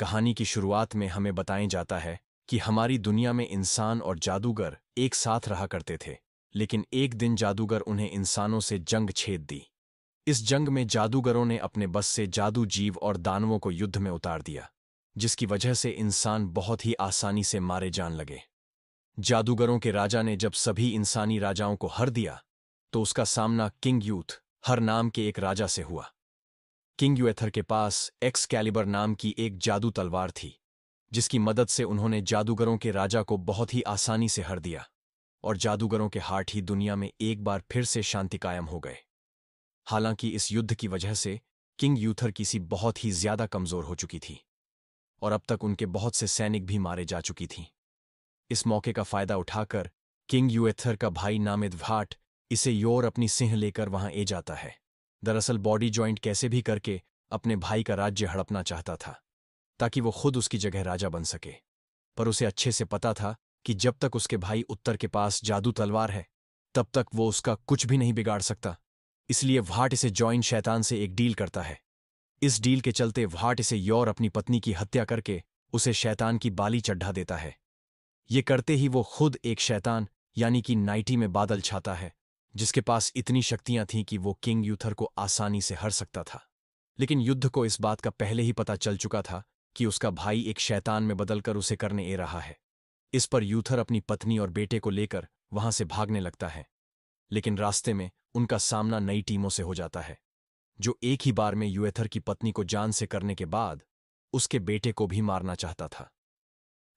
कहानी की शुरुआत में हमें बताया जाता है कि हमारी दुनिया में इंसान और जादूगर एक साथ रहा करते थे, लेकिन एक दिन जादूगर उन्हें इंसानों से जंग छेद दी। इस जंग में जादूगरों ने अपने बस से जादू जीव और दानवों को युद्ध में उतार दिया, जिसकी वजह से इंसान बहुत ही आसानी से मारे जान लगे। जादूगरों के राजा ने जब सभी इंसानी राजाओं को हर दिया, तो उसका सामना किंग यूथ हर नाम के एक राजा से हुआ। किंग यूएथर के पास एक्सकैलिबर नाम की एक जादू तलवार थी, जिसकी मदद से उन्होंने जादूगरों के राजा को बहुत ही आसानी से हर दिया, और जादूगरों के हाथ ही दुनिया में एक बार फिर से शांति कायम हो गए। हालांकि इस युद्ध की वजह से किंग यूथर की सी बहुत ही ज्यादा कमजोर हो चुकी थी, और अब तक उनके बहुत से सैनिक भी मारे जा चुकी थीं। इस मौके का फायदा उठाकर किंग यूएथर का भाई नामिद भाट इसे योर अपनी सिंह लेकर वहां ए जाता है। दरअसल बॉडी जॉइंट कैसे भी करके अपने भाई का राज्य हड़पना चाहता था, ताकि वो खुद उसकी जगह राजा बन सके। पर उसे अच्छे से पता था कि जब तक उसके भाई उत्तर के पास जादू तलवार है, तब तक वो उसका कुछ भी नहीं बिगाड़ सकता। इसलिए व्हाट इसे जॉइंट शैतान से एक डील करता है। इस डील के चलते व्हाट इसे योर अपनी पत्नी की हत्या करके उसे शैतान की बाली चढ़ा देता है। ये करते ही वो खुद एक शैतान यानी कि नाइटी में बादल छाता है, जिसके पास इतनी शक्तियां थीं कि वो किंग यूथर को आसानी से हर सकता था। लेकिन युद्ध को इस बात का पहले ही पता चल चुका था कि उसका भाई एक शैतान में बदलकर उसे करने ए रहा है। इस पर यूथर अपनी पत्नी और बेटे को लेकर वहां से भागने लगता है, लेकिन रास्ते में उनका सामना नई टीमों से हो जाता है, जो एक ही बार में यूएथर की पत्नी को जान से करने के बाद उसके बेटे को भी मारना चाहता था।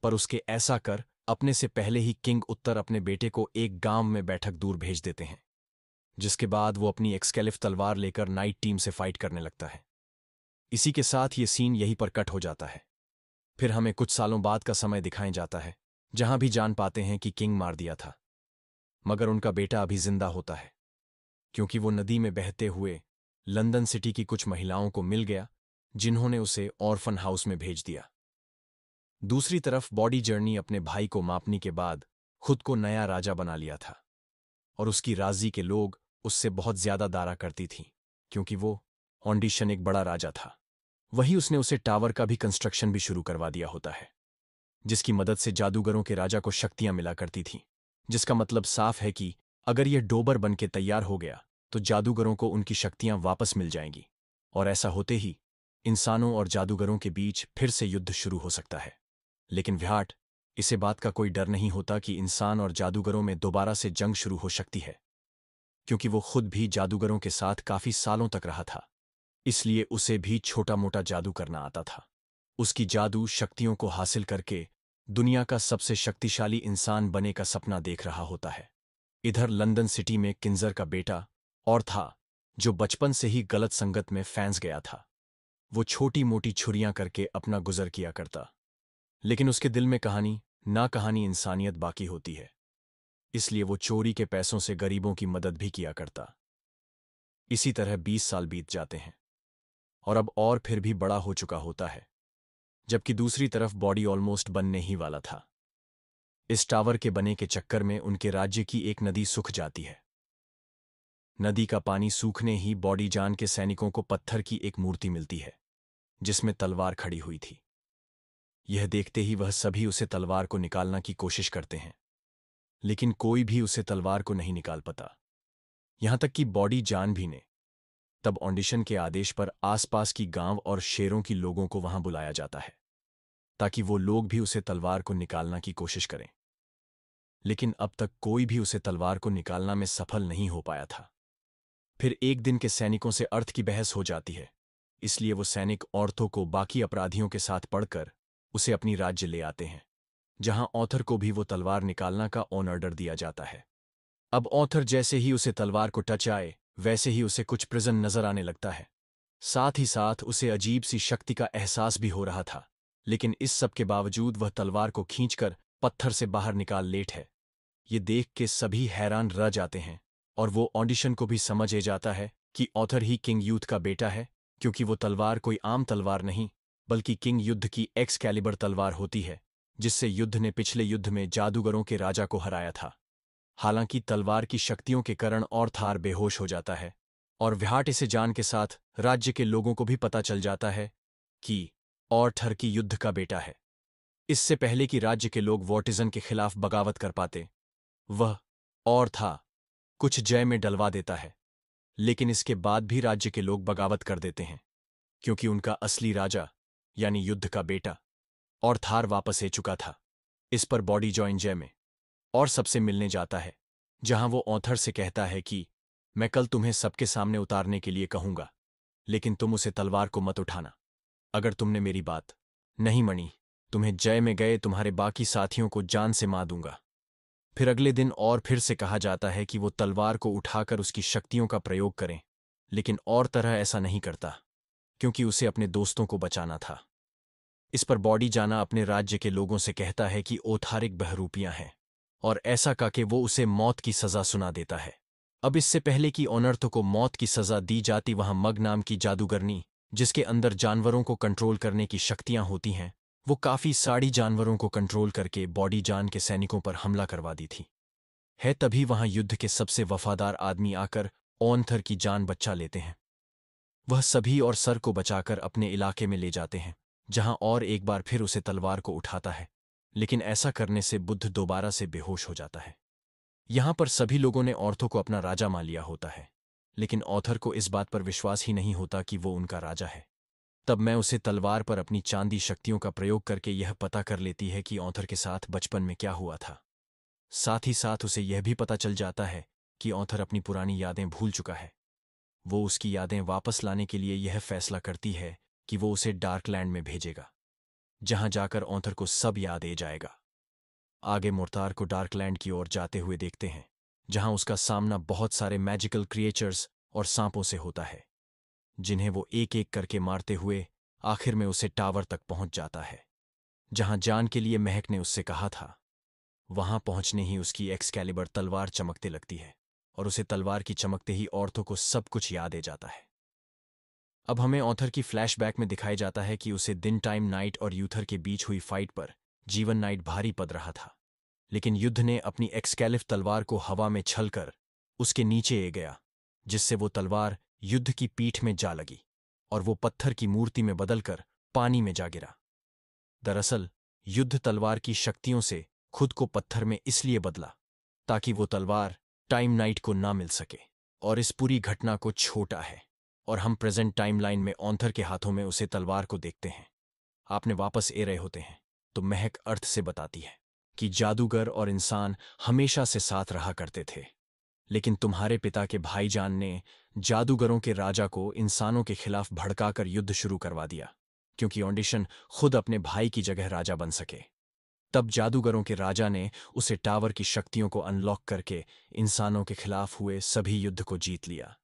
पर उसके ऐसा कर अपने से पहले ही किंग उत्तर अपने बेटे को एक गांव में बैठक दूर भेज देते हैं, जिसके बाद वो अपनी एक्सकेलिफ तलवार लेकर नाइट टीम से फाइट करने लगता है। इसी के साथ ये सीन यहीं पर कट हो जाता है। फिर हमें कुछ सालों बाद का समय दिखाया जाता है, जहां भी जान पाते हैं कि किंग मार दिया था, मगर उनका बेटा अभी जिंदा होता है, क्योंकि वो नदी में बहते हुए लंदन सिटी की कुछ महिलाओं को मिल गया, जिन्होंने उसे ऑर्फन हाउस में भेज दिया। दूसरी तरफ बॉडी जर्नी अपने भाई को मापने के बाद खुद को नया राजा बना लिया था, और उसकी राजी के लोग उससे बहुत ज्यादा दारा करती थीं, क्योंकि वो ऑडिशन एक बड़ा राजा था। वही उसने उसे टावर का भी कंस्ट्रक्शन भी शुरू करवा दिया होता है, जिसकी मदद से जादूगरों के राजा को शक्तियां मिला करती थीं। जिसका मतलब साफ है कि अगर यह डोबर बन के तैयार हो गया तो जादूगरों को उनकी शक्तियां वापस मिल जाएंगी, और ऐसा होते ही इंसानों और जादूगरों के बीच फिर से युद्ध शुरू हो सकता है। लेकिन व्याट इसे बात का कोई डर नहीं होता कि इंसान और जादूगरों में दोबारा से जंग शुरू हो सकती है, क्योंकि वो खुद भी जादूगरों के साथ काफी सालों तक रहा था, इसलिए उसे भी छोटा मोटा जादू करना आता था। उसकी जादू शक्तियों को हासिल करके दुनिया का सबसे शक्तिशाली इंसान बने का सपना देख रहा होता है। इधर लंदन सिटी में किंजर का बेटा और था, जो बचपन से ही गलत संगत में फंस गया था। वो छोटी मोटी छुरियां करके अपना गुजर किया करता, लेकिन उसके दिल में कहानी ना कहानी इंसानियत बाकी होती है, इसलिए वो चोरी के पैसों से गरीबों की मदद भी किया करता। इसी तरह 20 साल बीत जाते हैं, और अब और फिर भी बड़ा हो चुका होता है, जबकि दूसरी तरफ बॉडी ऑलमोस्ट बनने ही वाला था। इस टावर के बने के चक्कर में उनके राज्य की एक नदी सूख जाती है। नदी का पानी सूखने ही बॉडी जान के सैनिकों को पत्थर की एक मूर्ति मिलती है, जिसमें तलवार खड़ी हुई थी। यह देखते ही वह सभी उसे तलवार को निकालना की कोशिश करते हैं, लेकिन कोई भी उसे तलवार को नहीं निकाल पाता। यहां तक कि बॉडी जान भी ने तब ऑडिशन के आदेश पर आसपास की गांव और शहरों की लोगों को वहां बुलाया जाता है, ताकि वो लोग भी उसे तलवार को निकालना की कोशिश करें। लेकिन अब तक कोई भी उसे तलवार को निकालना में सफल नहीं हो पाया था। फिर एक दिन के सैनिकों से अर्थ की बहस हो जाती है, इसलिए वो सैनिक औरतों को बाकी अपराधियों के साथ पढ़कर उसे अपनी राज्य ले आते हैं, जहां ऑथर को भी वो तलवार निकालना का ऑन ऑर्डर दिया जाता है। अब ऑथर जैसे ही उसे तलवार को टच आए, वैसे ही उसे कुछ प्रिजन नजर आने लगता है। साथ ही साथ उसे अजीब सी शक्ति का एहसास भी हो रहा था, लेकिन इस सब के बावजूद वह तलवार को खींचकर पत्थर से बाहर निकाल लेट है। ये देख के सभी हैरान रह जाते हैं, और वो ऑडिशन को भी समझ जाता है कि ऑथर ही किंग यूथ का बेटा है, क्योंकि वो तलवार कोई आम तलवार नहीं, बल्कि किंग युद्ध की एक्सकैलिबर तलवार होती है, जिससे युद्ध ने पिछले युद्ध में जादूगरों के राजा को हराया था। हालांकि तलवार की शक्तियों के कारण और थार बेहोश हो जाता है, और व्याट इसे जान के साथ राज्य के लोगों को भी पता चल जाता है कि और थर की युद्ध का बेटा है। इससे पहले कि राज्य के लोग वॉटिजन के खिलाफ बगावत कर पाते, वह और था कुछ जय में डलवा देता है। लेकिन इसके बाद भी राज्य के लोग बगावत कर देते हैं, क्योंकि उनका असली राजा यानी युद्ध का बेटा और थार वापस आ चुका था। इस पर बॉडी जॉइन जय में और सबसे मिलने जाता है, जहां वो ऑथर से कहता है कि मैं कल तुम्हें सबके सामने उतारने के लिए कहूंगा, लेकिन तुम उसे तलवार को मत उठाना। अगर तुमने मेरी बात नहीं मानी, तुम्हें जय में गए तुम्हारे बाकी साथियों को जान से मार दूंगा। फिर अगले दिन और फिर से कहा जाता है कि वो तलवार को उठाकर उसकी शक्तियों का प्रयोग करें, लेकिन और तरह ऐसा नहीं करता, क्योंकि उसे अपने दोस्तों को बचाना था। इस पर बॉडी जाना अपने राज्य के लोगों से कहता है कि ओथारिक बहरूपियां हैं, और ऐसा करके वो उसे मौत की सजा सुना देता है। अब इससे पहले कि ओनर्थ को मौत की सजा दी जाती, वहां मग नाम की जादूगरनी, जिसके अंदर जानवरों को कंट्रोल करने की शक्तियां होती हैं, वो काफी सारी जानवरों को कंट्रोल करके बॉडी जान के सैनिकों पर हमला करवा दी थी। तभी वहां युद्ध के सबसे वफादार आदमी आकर ओनथर की जान बचा लेते हैं। वह सभी और सर को बचाकर अपने इलाके में ले जाते हैं, जहां और एक बार फिर उसे तलवार को उठाता है, लेकिन ऐसा करने से बुद्ध दोबारा से बेहोश हो जाता है। यहां पर सभी लोगों ने औरतों को अपना राजा मान लिया होता है, लेकिन ऑथर को इस बात पर विश्वास ही नहीं होता कि वो उनका राजा है। तब मैं उसे तलवार पर अपनी चांदी शक्तियों का प्रयोग करके यह पता कर लेती है कि ऑथर के साथ बचपन में क्या हुआ था। साथ ही साथ उसे यह भी पता चल जाता है कि ऑथर अपनी पुरानी यादें भूल चुका है। वो उसकी यादें वापस लाने के लिए यह फैसला करती है कि वो उसे डार्कलैंड में भेजेगा, जहां जाकर ऑथर को सब याद आ जाएगा। आगे मोर्तार को डार्कलैंड की ओर जाते हुए देखते हैं, जहां उसका सामना बहुत सारे मैजिकल क्रिएचर्स और सांपों से होता है, जिन्हें वो एक एक करके मारते हुए आखिर में उसे टावर तक पहुंच जाता है, जहां जान के लिए महक ने उससे कहा था। वहां पहुंचने ही उसकी एक्सकैलिबर तलवार चमकते लगती है, और उसे तलवार की चमकते ही औरतों को सब कुछ याद आ जाता है। अब हमें ऑथर की फ्लैशबैक में दिखाया जाता है कि उसे दिन टाइम नाइट और यूथर के बीच हुई फाइट पर जीवन नाइट भारी पड़ रहा था, लेकिन युद्ध ने अपनी एक्सकैलिफ तलवार को हवा में छलकर उसके नीचे आ गया, जिससे वो तलवार युद्ध की पीठ में जा लगी और वो पत्थर की मूर्ति में बदलकर पानी में जा गिरा। दरअसल युद्ध तलवार की शक्तियों से खुद को पत्थर में इसलिए बदला ताकि वो तलवार टाइम नाइट को ना मिल सके, और इस पूरी घटना को छोटा है और हम प्रेजेंट टाइमलाइन में ऑथर के हाथों में उसे तलवार को देखते हैं। आपने वापस ए रहे होते हैं तो महक अर्थ से बताती है कि जादूगर और इंसान हमेशा से साथ रहा करते थे, लेकिन तुम्हारे पिता के भाईजान ने जादूगरों के राजा को इंसानों के खिलाफ भड़काकर युद्ध शुरू करवा दिया, क्योंकि ऑडिशन खुद अपने भाई की जगह राजा बन सके। तब जादूगरों के राजा ने उसे टावर की शक्तियों को अनलॉक करके इंसानों के खिलाफ हुए सभी युद्ध को जीत लिया,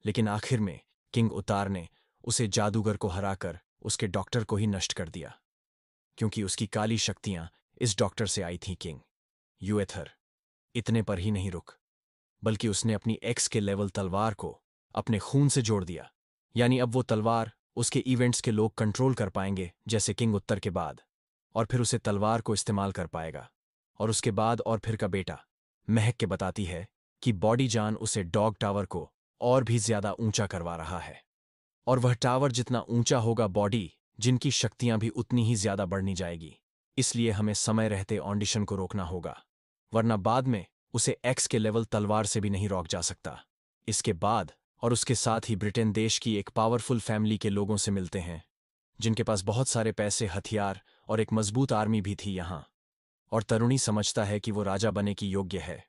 लेकिन आखिर में किंग उतार ने उसे जादूगर को हराकर उसके डॉक्टर को ही नष्ट कर दिया, क्योंकि उसकी काली शक्तियां इस डॉक्टर से आई थीं। किंग यूएथर इतने पर ही नहीं रुक, बल्कि उसने अपनी एक्स के लेवल तलवार को अपने खून से जोड़ दिया, यानी अब वो तलवार उसके इवेंट्स के लोग कंट्रोल कर पाएंगे, जैसे किंग उत्तर के बाद, और फिर उसे तलवार को इस्तेमाल कर पाएगा। और उसके बाद और फिर का बेटा महक के बताती है कि बॉडी जान उसे डॉग टावर को और भी ज्यादा ऊंचा करवा रहा है, और वह टावर जितना ऊंचा होगा बॉडी जिनकी शक्तियां भी उतनी ही ज्यादा बढ़नी जाएगी। इसलिए हमें समय रहते ऑडिशन को रोकना होगा, वरना बाद में उसे एक्स के लेवल तलवार से भी नहीं रोक जा सकता। इसके बाद और उसके साथ ही ब्रिटेन देश की एक पावरफुल फैमिली के लोगों से मिलते हैं, जिनके पास बहुत सारे पैसे, हथियार और एक मजबूत आर्मी भी थी यहां। और तरुणी समझता है कि वो राजा बने की योग्य है,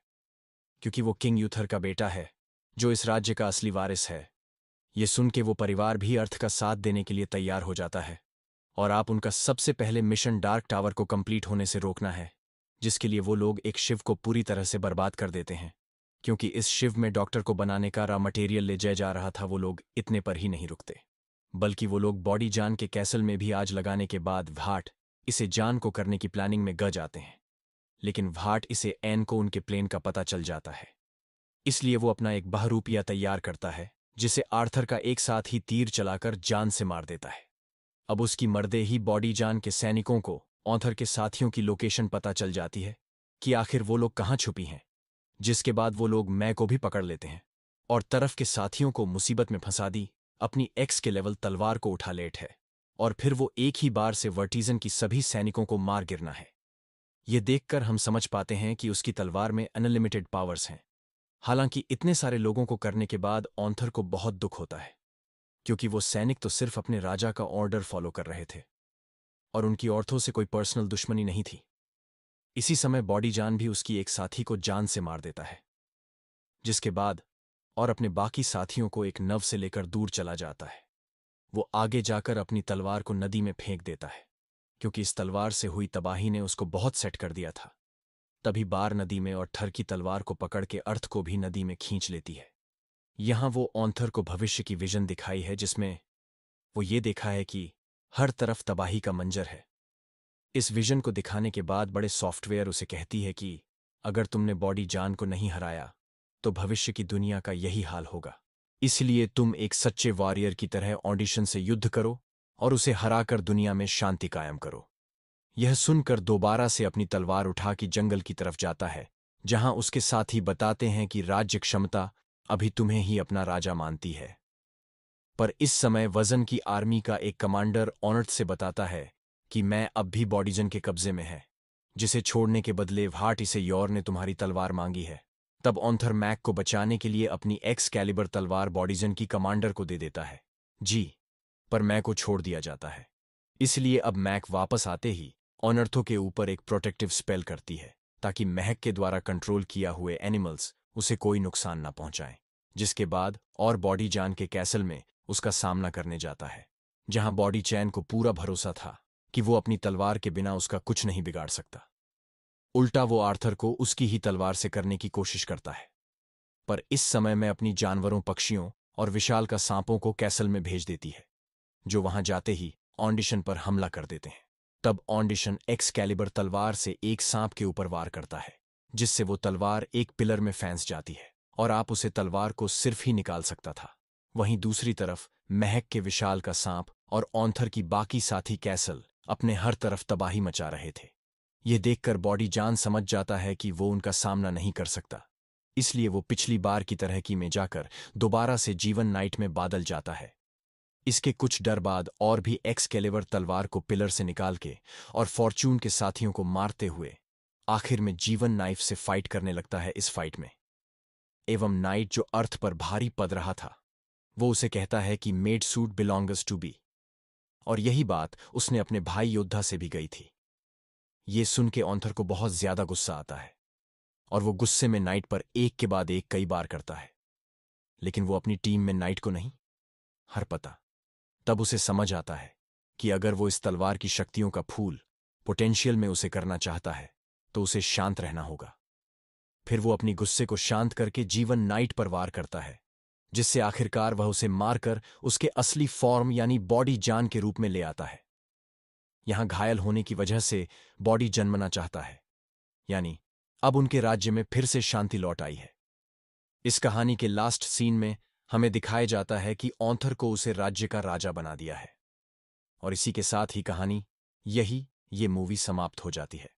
क्योंकि वो किंग यूथर का बेटा है, जो इस राज्य का असली वारिस है। ये सुन के वो परिवार भी अर्थ का साथ देने के लिए तैयार हो जाता है, और आप उनका सबसे पहले मिशन डार्क टावर को कंप्लीट होने से रोकना है, जिसके लिए वो लोग एक शिव को पूरी तरह से बर्बाद कर देते हैं। क्योंकि इस शिव में डॉक्टर को बनाने का रॉ मटेरियल ले जाया जा रहा था, वो लोग इतने पर ही नहीं रुकते, बल्कि वो लोग बॉडी जान के कैसल में भी आग लगाने के बाद भाट इसे जान को करने की प्लानिंग में ग जाते हैं। लेकिन भाट इसे एन को उनके प्लेन का पता चल जाता है, इसलिए वो अपना एक बहरूपिया तैयार करता है, जिसे आर्थर का एक साथ ही तीर चलाकर जान से मार देता है। अब उसकी मर्दे ही बॉडी जान के सैनिकों को ऑथर के साथियों की लोकेशन पता चल जाती है कि आखिर वो लोग कहाँ छुपी हैं, जिसके बाद वो लोग मैं को भी पकड़ लेते हैं और तरफ के साथियों को मुसीबत में फंसा दी अपनी एक्स के लेवल तलवार को उठा लेट है। और फिर वो एक ही बार से वर्टिजन की सभी सैनिकों को मार गिरना है। ये देखकर हम समझ पाते हैं कि उसकी तलवार में अनलिमिटेड पावर्स हैं। हालांकि इतने सारे लोगों को करने के बाद ऑन्थर को बहुत दुख होता है, क्योंकि वो सैनिक तो सिर्फ अपने राजा का ऑर्डर फॉलो कर रहे थे और उनकी औरतों से कोई पर्सनल दुश्मनी नहीं थी। इसी समय बॉडी जान भी उसकी एक साथी को जान से मार देता है, जिसके बाद और अपने बाकी साथियों को एक नव से लेकर दूर चला जाता है। वो आगे जाकर अपनी तलवार को नदी में फेंक देता है, क्योंकि इस तलवार से हुई तबाही ने उसको बहुत सेट कर दिया था। तभी बार नदी में और थर की तलवार को पकड़ के अर्थ को भी नदी में खींच लेती है। यहां वो ऑन्थर को भविष्य की विजन दिखाई है, जिसमें वो ये देखा है कि हर तरफ तबाही का मंजर है। इस विजन को दिखाने के बाद बड़े सॉफ्टवेयर उसे कहती है कि अगर तुमने बॉडी जान को नहीं हराया तो भविष्य की दुनिया का यही हाल होगा। इसलिए तुम एक सच्चे वॉरियर की तरह ऑडिशन से युद्ध करो और उसे हराकर दुनिया में शांति कायम करो। यह सुनकर दोबारा से अपनी तलवार उठा के जंगल की तरफ जाता है, जहां उसके साथी बताते हैं कि राज्य क्षमता अभी तुम्हें ही अपना राजा मानती है। पर इस समय वजन की आर्मी का एक कमांडर ऑनर्ट से बताता है कि मैं अब भी बॉडीजन के कब्जे में है, जिसे छोड़ने के बदले व्हाट इसे योर ने तुम्हारी तलवार मांगी है। तब ऑन्थर मैक को बचाने के लिए अपनी एक्स कैलिबर तलवार बॉडीजन की कमांडर को दे देता है। जी, पर मैक को छोड़ दिया जाता है। इसलिए अब मैक वापस आते ही ऑनर्थों के ऊपर एक प्रोटेक्टिव स्पेल करती है, ताकि महक के द्वारा कंट्रोल किया हुए एनिमल्स उसे कोई नुकसान ना पहुंचाएं। जिसके बाद और बॉडी जान के कैसल में उसका सामना करने जाता है, जहां बॉडी चैन को पूरा भरोसा था कि वो अपनी तलवार के बिना उसका कुछ नहीं बिगाड़ सकता। उल्टा वो आर्थर को उसकी ही तलवार से करने की कोशिश करता है। पर इस समय में अपनी जानवरों, पक्षियों और विशाल का सांपों को कैसल में भेज देती है, जो वहां जाते ही ऑडिशन पर हमला कर देते हैं। तब ऑडिशन एक्स कैलिबर तलवार से एक सांप के ऊपर वार करता है, जिससे वो तलवार एक पिलर में फंस जाती है और आप उसे तलवार को सिर्फ ही निकाल सकता था। वहीं दूसरी तरफ महक के विशाल का सांप और ऑन्थर की बाकी साथी कैसल अपने हर तरफ तबाही मचा रहे थे। यह देखकर बॉडी जान समझ जाता है कि वो उनका सामना नहीं कर सकता। इसलिए वो पिछली बार की तरह की में जाकर दोबारा से जीवन नाइट में बादल जाता है। इसके कुछ डर बाद और भी एक्सकेलिबर तलवार को पिलर से निकाल के और फॉर्चून के साथियों को मारते हुए आखिर में जीवन नाइफ से फाइट करने लगता है। इस फाइट में एवं नाइट, जो अर्थ पर भारी पद रहा था, वो उसे कहता है कि made suit belongs to be, और यही बात उसने अपने भाई योद्धा से भी गई थी। ये सुन के ऑन्थर को बहुत ज्यादा गुस्सा आता है और वो गुस्से में नाइट पर एक के बाद एक कई बार करता है, लेकिन वो अपनी टीम में नाइट को नहीं हर पता। तब उसे समझ आता है कि अगर वो इस तलवार की शक्तियों का फूल पोटेंशियल में उसे करना चाहता है तो उसे शांत रहना होगा। फिर वो अपनी गुस्से को शांत करके जीवन नाइट पर वार करता है, जिससे आखिरकार वह उसे मारकर उसके असली फॉर्म यानी बॉडी जान के रूप में ले आता है। यहां घायल होने की वजह से बॉडी जन्मना चाहता है, यानी अब उनके राज्य में फिर से शांति लौट आई है। इस कहानी के लास्ट सीन में हमें दिखाया जाता है कि ऑन्थर को उसे राज्य का राजा बना दिया है, और इसी के साथ ही कहानी ये मूवी समाप्त हो जाती है।